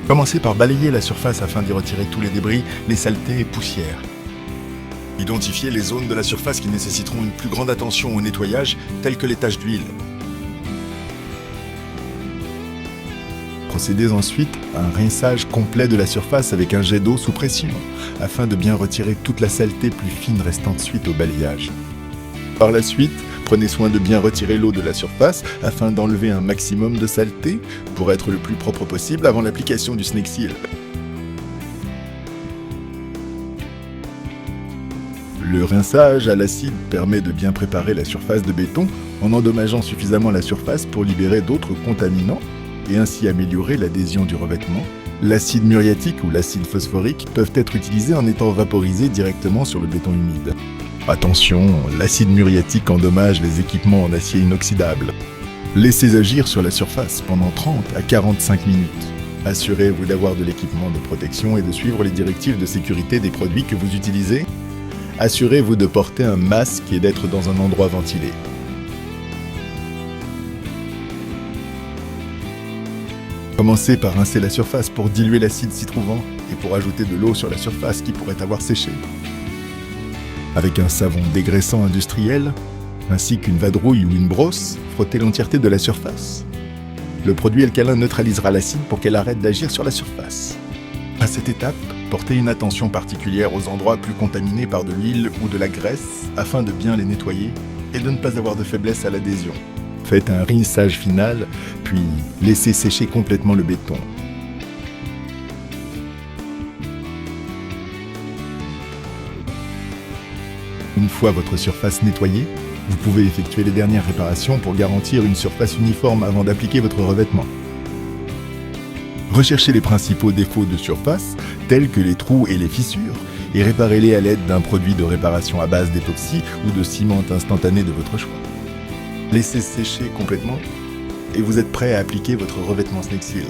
Commencez par balayer la surface afin d'y retirer tous les débris, les saletés et poussières. Identifiez les zones de la surface qui nécessiteront une plus grande attention au nettoyage, telles que les taches d'huile. Procédez ensuite à un rinçage complet de la surface avec un jet d'eau sous pression, afin de bien retirer toute la saleté plus fine restante suite au balayage. Par la suite, prenez soin de bien retirer l'eau de la surface afin d'enlever un maximum de saleté pour être le plus propre possible avant l'application du Snake Seal. Le rinçage à l'acide permet de bien préparer la surface de béton en endommageant suffisamment la surface pour libérer d'autres contaminants et ainsi améliorer l'adhésion du revêtement. L'acide muriatique ou l'acide phosphorique peuvent être utilisés en étant vaporisés directement sur le béton humide. Attention, l'acide muriatique endommage les équipements en acier inoxydable. Laissez agir sur la surface pendant 30 à 45 minutes. Assurez-vous d'avoir de l'équipement de protection et de suivre les directives de sécurité des produits que vous utilisez. Assurez-vous de porter un masque et d'être dans un endroit ventilé. Commencez par rincer la surface pour diluer l'acide s'y trouvant et pour ajouter de l'eau sur la surface qui pourrait avoir séché. Avec un savon dégraissant industriel, ainsi qu'une vadrouille ou une brosse, frottez l'entièreté de la surface. Le produit alcalin neutralisera l'acide pour qu'elle arrête d'agir sur la surface. À cette étape, portez une attention particulière aux endroits plus contaminés par de l'huile ou de la graisse afin de bien les nettoyer et de ne pas avoir de faiblesse à l'adhésion. Faites un rinçage final, puis laissez sécher complètement le béton. Une fois votre surface nettoyée, vous pouvez effectuer les dernières réparations pour garantir une surface uniforme avant d'appliquer votre revêtement. Recherchez les principaux défauts de surface, tels que les trous et les fissures, et réparez-les à l'aide d'un produit de réparation à base d'époxy ou de ciment instantané de votre choix. Laissez sécher complètement et vous êtes prêt à appliquer votre revêtement Snake Seal.